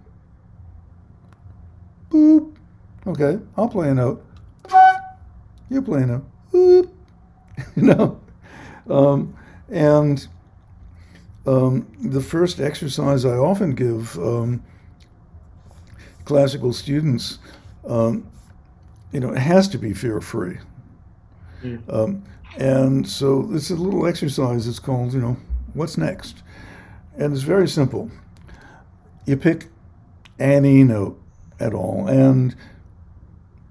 Boop. Okay, I'll play a note. You play a note. Boop. And the first exercise I often give classical students, it has to be fear-free. Mm. And so it's a little exercise. It's called, what's next? And it's very simple. You pick any note at all, and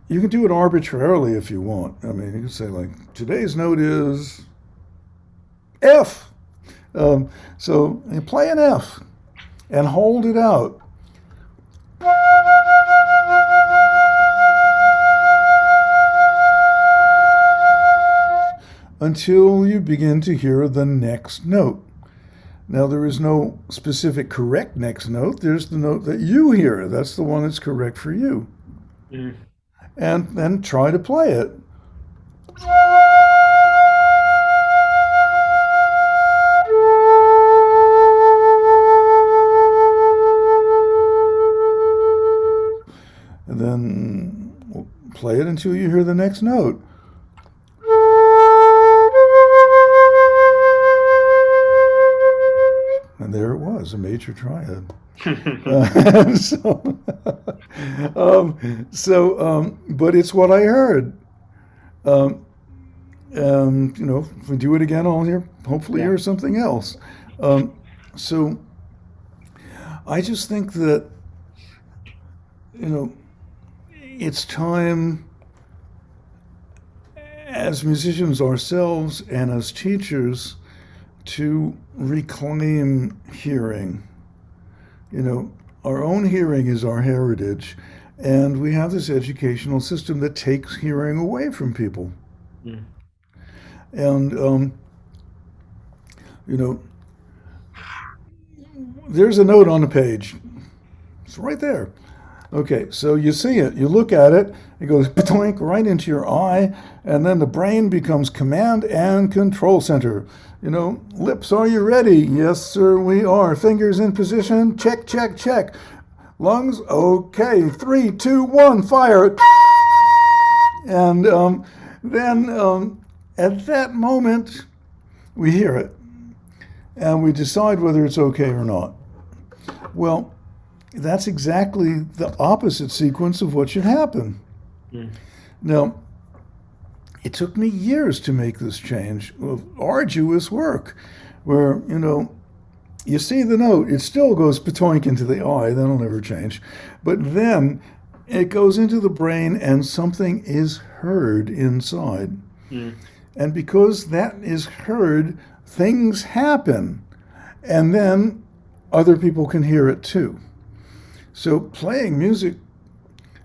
you can do it arbitrarily if you want. I mean, you can say like, today's note is F. So you play an F and hold it out. Until you begin to hear the next note. Now, there is no specific correct next note. There's the note that you hear. That's the one that's correct for you. Mm. And then try to play it. until you hear the next note. And there it was, a major triad. So, but it's what I heard. If we do it again, I'll hopefully hear something else. So I just think that, it's time as musicians ourselves and as teachers to reclaim hearing. Our own hearing is our heritage, and we have this educational system that takes hearing away from people. Mm. And, there's a note on the page. It's right there. Okay, so you see it, you look at it, it goes patoink right into your eye, and then the brain becomes command and control center. Lips, are you ready? Yes, sir, we are. Fingers in position, check, check, check. Lungs, okay, 3, 2, 1, fire. And then at that moment, we hear it, and we decide whether it's okay or not. Well, that's exactly the opposite sequence of what should happen. Mm. Now, it took me years to make this change of arduous work where, you see the note, it still goes patoink into the eye, that'll never change. But then it goes into the brain and something is heard inside. Mm. And because that is heard, things happen. And then other people can hear it too. So playing music,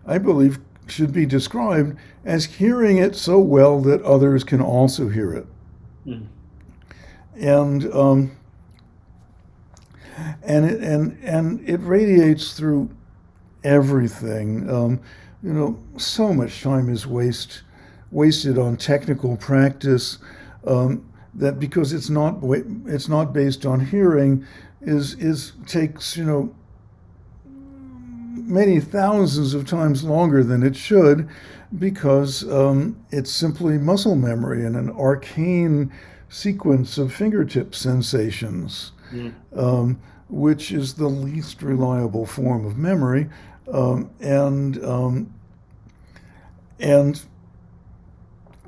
I believe, should be described as hearing it so well that others can also hear it. Mm. And it radiates through everything. So much time is wasted on technical practice that because it's not based on hearing takes many thousands of times longer than it should because it's simply muscle memory and an arcane sequence of fingertip sensations, which is the least reliable form of memory. And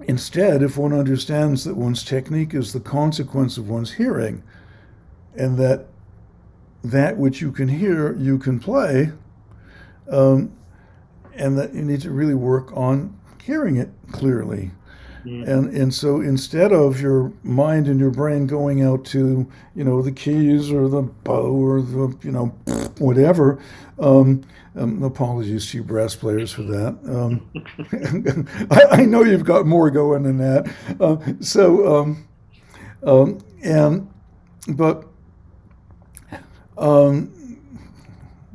instead, if one understands that one's technique is the consequence of one's hearing, and that which you can hear, you can play, and that you need to really work on hearing it clearly. Mm. And so instead of your mind and your brain going out to, the keys or the bow or the, whatever, apologies to you brass players for that. I know you've got more going than that.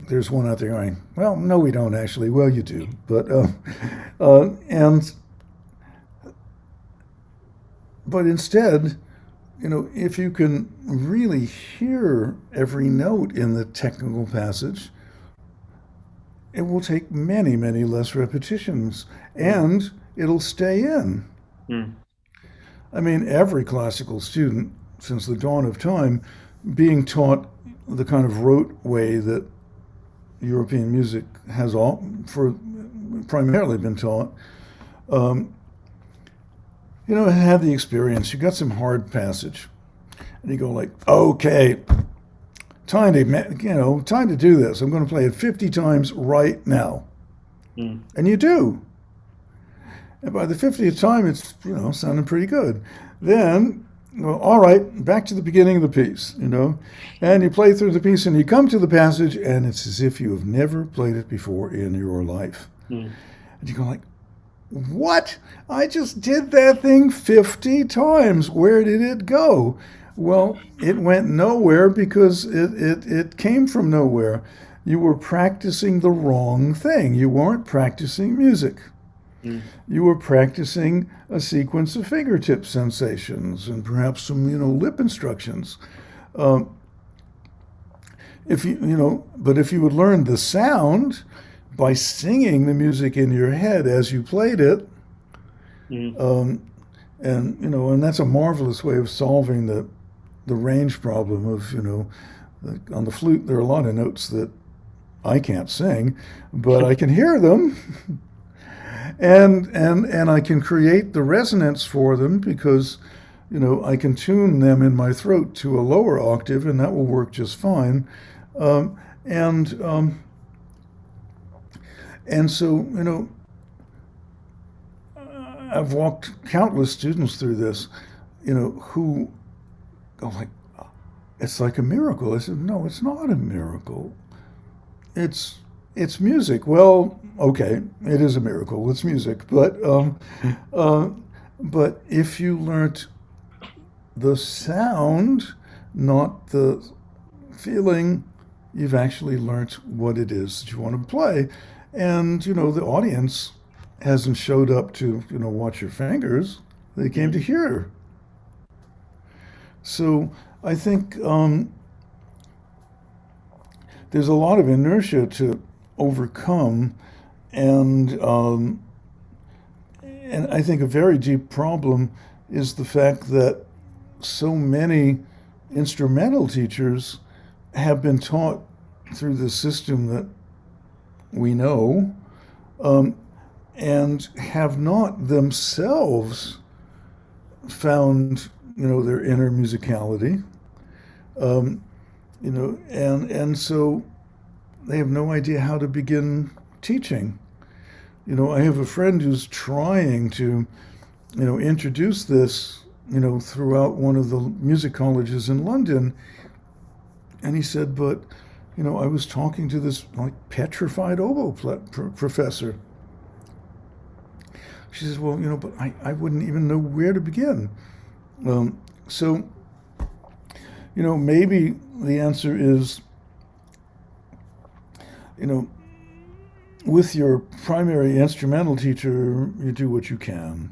There's one out there going, well, no, we don't actually. Well, you do. But instead, if you can really hear every note in the technical passage, it will take many, many less repetitions, and it'll stay in. Mm. I mean, every classical student, since the dawn of time, being taught the kind of rote way that European music has primarily been taught, had the experience. You got some hard passage, and you go like, okay, time to do this. I'm going to play it 50 times right now, and you do. And by the 50th time, it's sounding pretty good. Then, all right, back to the beginning of the piece, and you play through the piece, and you come to the passage, and it's as if you have never played it before in your life. And you go like, what? I just did that thing 50 times. Where did it go? Well, it went nowhere because it came from nowhere. You were practicing the wrong thing. You weren't practicing music. Mm. You were practicing a sequence of fingertip sensations and perhaps some, lip instructions. But if you would learn the sound, by singing the music in your head as you played it. Mm. And and that's a marvelous way of solving the range problem of on the flute there are a lot of notes that I can't sing, but I can hear them, and I can create the resonance for them because I can tune them in my throat to a lower octave, and that will work just fine. Um, and and so I've walked countless students through this, who go like, it's like a miracle. I said, no, it's not a miracle. It's it's music. Well, okay, it is a miracle. It's music, uh, but if you learnt the sound, not the feeling, you've actually learnt what it is that you want to play, and the audience hasn't showed up to watch your fingers. They came to Mm. hear. So I think there's a lot of inertia to overcome, and I think a very deep problem is the fact that so many instrumental teachers have been taught through the system that we know, um, and have not themselves found their inner musicality, um, and so they have no idea how to begin teaching. I have a friend who's trying to introduce this throughout one of the music colleges in London, and he said, but I was talking to this like petrified oboe professor. She says, well, but I wouldn't even know where to begin. So maybe the answer is, you know, with your primary instrumental teacher, you do what you can.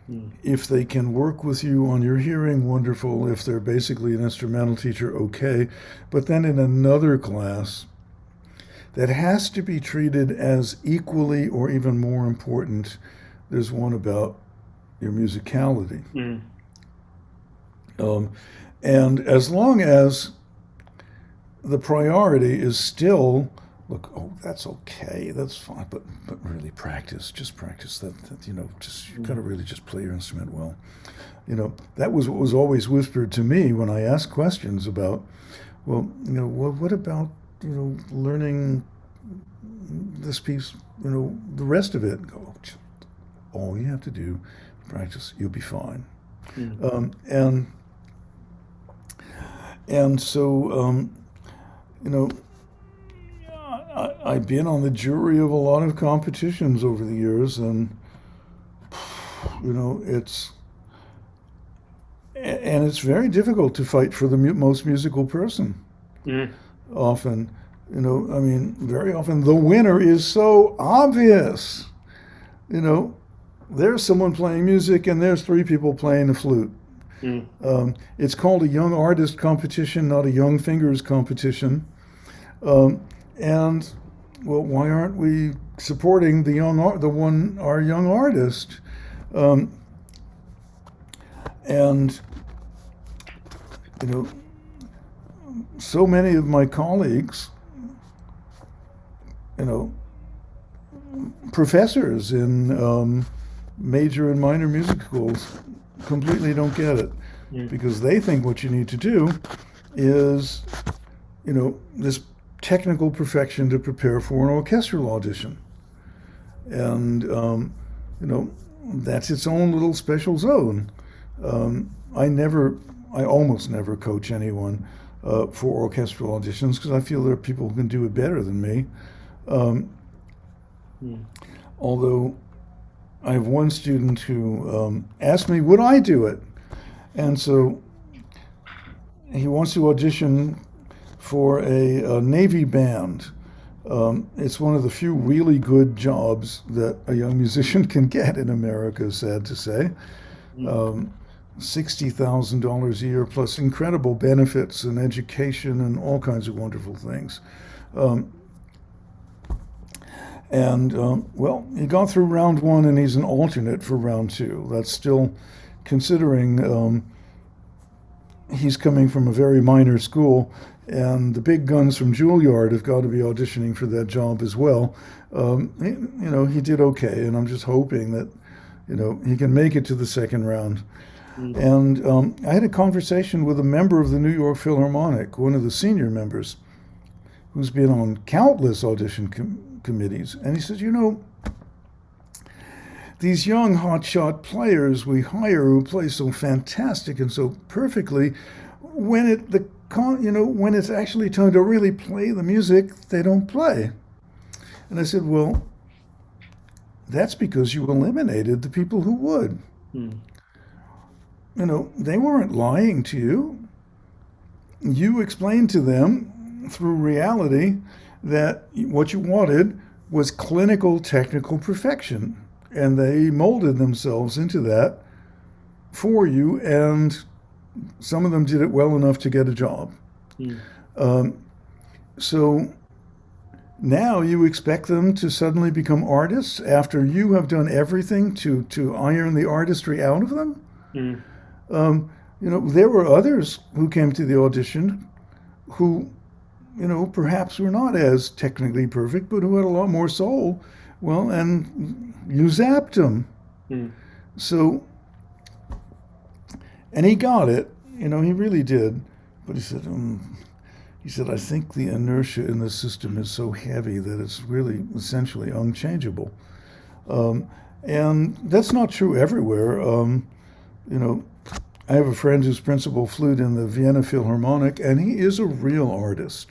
Mm. If they can work with you on your hearing, wonderful. If they're basically an instrumental teacher, okay. But then in another class that has to be treated as equally or even more important, there's one about your musicality. Mm. And as long as the priority is still, look, oh, that's okay, that's fine, but really practice, just practice that just you got to really just play your instrument well. That was what was always whispered to me when I asked questions about, well, what about learning this piece, the rest of it. Go, all you have to do, practice, you'll be fine. Mm. And so I've been on the jury of a lot of competitions over the years, and it's very difficult to fight for the most musical person. Mm. Often, I mean, very often the winner is so obvious. There's someone playing music, and there's three people playing the flute. Mm. It's called a young artist competition, not a young fingers competition. And well, why aren't we supporting our young artist? And so many of my colleagues, professors in major and minor music schools, completely don't get it, Mm. because they think what you need to do is, this technical perfection to prepare for an orchestral audition. And, that's its own little special zone. I almost never coach anyone for orchestral auditions because I feel there are people who can do it better than me. Mm. Although I have one student who asked me, would I do it? And so he wants to audition for a Navy band. It's one of the few really good jobs that a young musician can get in America, sad to say. $60,000 a year plus incredible benefits and education and all kinds of wonderful things. And well, he got through round one, and he's an alternate for round two. That's still considering he's coming from a very minor school, and the big guns from Juilliard have got to be auditioning for that job as well. He did okay, and I'm just hoping that he can make it to the second round. And I had a conversation with a member of the New York Philharmonic, one of the senior members, who's been on countless audition committees, and he says, these young hotshot players we hire who play so fantastic and so perfectly, when it's actually time to really play the music, they don't play. And I said, well, that's because you eliminated the people who would. They weren't lying to you. You explained to them through reality that what you wanted was clinical technical perfection. And they molded themselves into that for you, and some of them did it well enough to get a job. So now you expect them to suddenly become artists after you have done everything to iron the artistry out of them? There were others who came to the audition who, perhaps were not as technically perfect, but who had a lot more soul. Well, and you zapped him. So, and he got it, he really did. But he said, I think the inertia in the system is so heavy that it's really essentially unchangeable. And that's not true everywhere. I have a friend who's principal flute in the Vienna Philharmonic, and he is a real artist.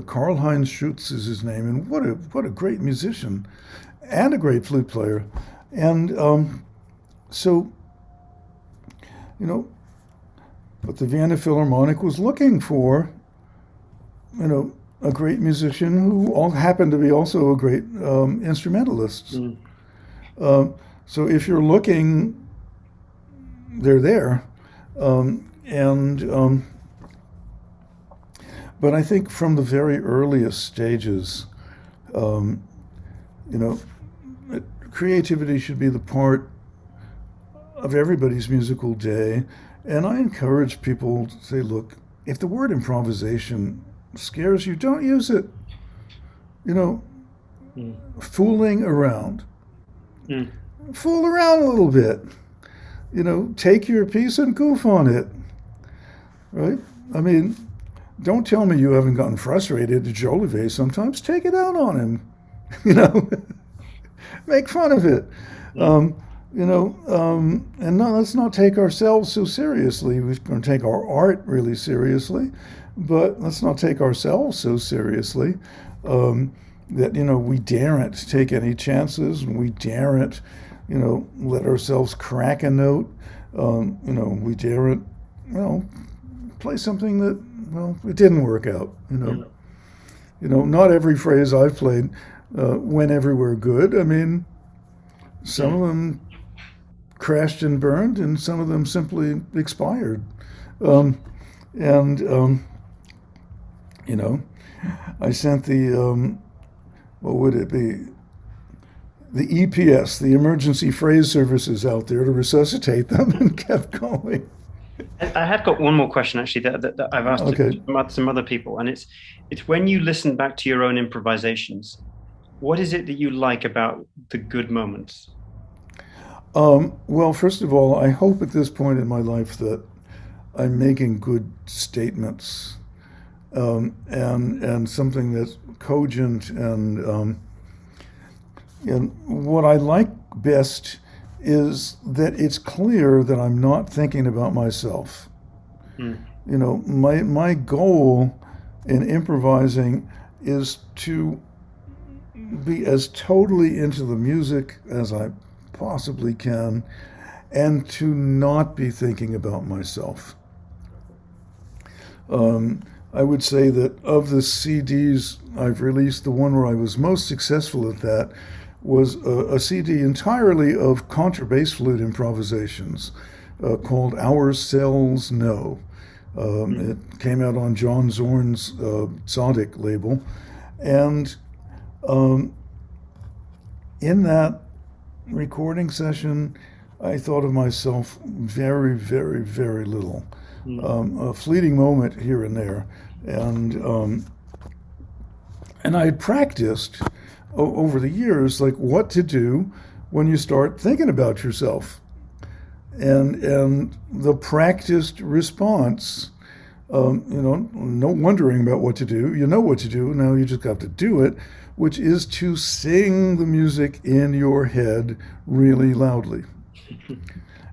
Karl-Heinz Schutz is his name, and what a great musician and a great flute player. And but the Vienna Philharmonic was looking for, a great musician who all happened to be also a great instrumentalist. So if you're looking, they're there. But I think from the very earliest stages, creativity should be the part of everybody's musical day. And I encourage people to say, look, if the word improvisation scares you, don't use it. Fooling around. Fool around a little bit. Take your piece and goof on it. Right? Don't tell me you haven't gotten frustrated at Jolivet sometimes. Take it out on him. Make fun of it. And no, let's not take ourselves so seriously. We're going to take our art really seriously, but let's not take ourselves so seriously that, we daren't take any chances, and we daren't, let ourselves crack a note. We daren't, play something that, it didn't work out, Not every phrase I've played went everywhere good. Some of them crashed and burned, and some of them simply expired. I sent the, what would it be? The EPS, the Emergency Phrase Services, out there to resuscitate them, and kept going. I have got one more question actually that I've asked some other people, and it's when you listen back to your own improvisations, what is it that you like about the good moments? Well, first of all, I hope at this point in my life that I'm making good statements, and something that's cogent, and what I like best is that it's clear that I'm not thinking about myself. My goal in improvising is to be as totally into the music as I possibly can, and to not be thinking about myself. I would say that of the CDs I've released, the one where I was most successful at that was a CD entirely of contrabass flute improvisations called Our Cells Know. Mm. It came out on John Zorn's Tzaddik label. And um, in that recording session, I thought of myself very, very, very little. Mm. A fleeting moment here and there. And and I had practiced over the years, like what to do when you start thinking about yourself. And the practiced response, no wondering about what to do. You know what to do. Now you just have to do it, which is to sing the music in your head really loudly.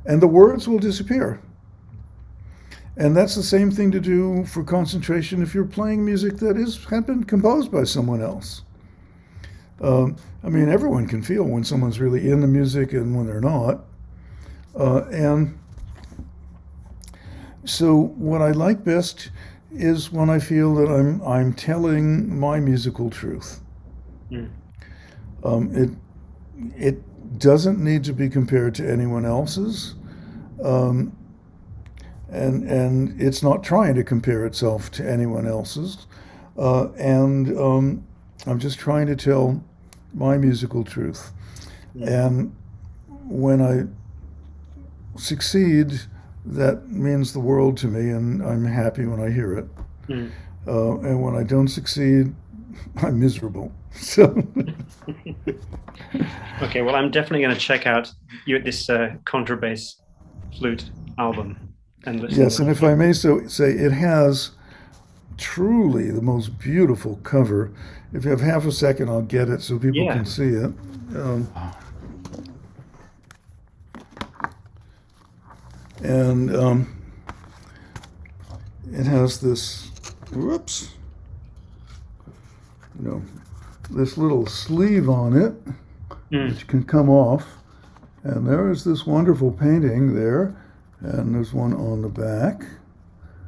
And the words will disappear. And that's the same thing to do for concentration if you're playing music that has been composed by someone else. I mean, everyone can feel when someone's really in the music and when they're not. And so, what I like best is when I feel that I'm telling my musical truth. Mm. It it doesn't need to be compared to anyone else's, um, and it's not trying to compare itself to anyone else's. And I'm just trying to tell my musical truth. Mm. And when I succeed, that means the world to me, and I'm happy when I hear it. Mm. And when I don't succeed, I'm miserable. So, Okay, well, I'm definitely going to check out this contrabass flute album and listen yes, to and it. if I may so say, it has truly the most beautiful cover. If you have half a second, I'll get it so people Yeah, can see it. Um, and it has this, whoops, you know, this little sleeve on it, mm, which can come off. And there is this wonderful painting there, and there's one on the back.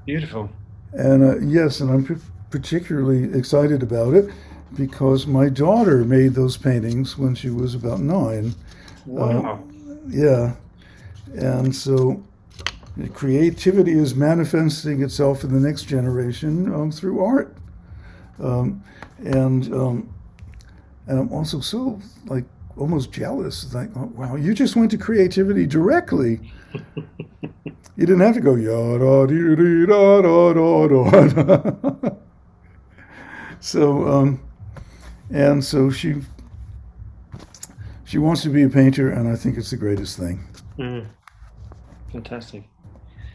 beautiful. And yes, and I'm particularly excited about it because my daughter made those paintings when she was about 9. Uh, Wow. yeah, and so creativity is manifesting itself in the next generation through art. Um, and and I'm also so like almost jealous. Like, oh, wow, you just went to creativity directly. You didn't have to go ya da dee dee da da da da. So and so she wants to be a painter, and I think it's the greatest thing. Mm, fantastic.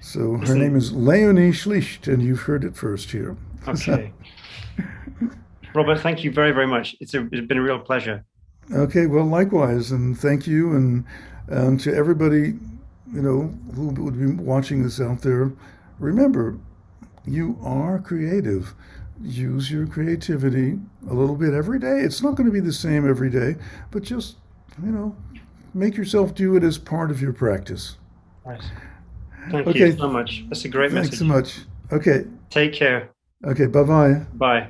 So her name Listen, is Leonie Schlicht, and you've heard it first here. okay. Robert, thank you very, very much. It's been a real pleasure. Okay, well, likewise, and thank you, and to everybody, who would be watching this out there. Remember, you are creative. Use your creativity a little bit every day. It's not going to be the same every day, but just you know, make yourself do it as part of your practice. Right. Thank you Okay, so much. That's a great thanks so message. much. Okay, Take care. okay, bye bye. Bye.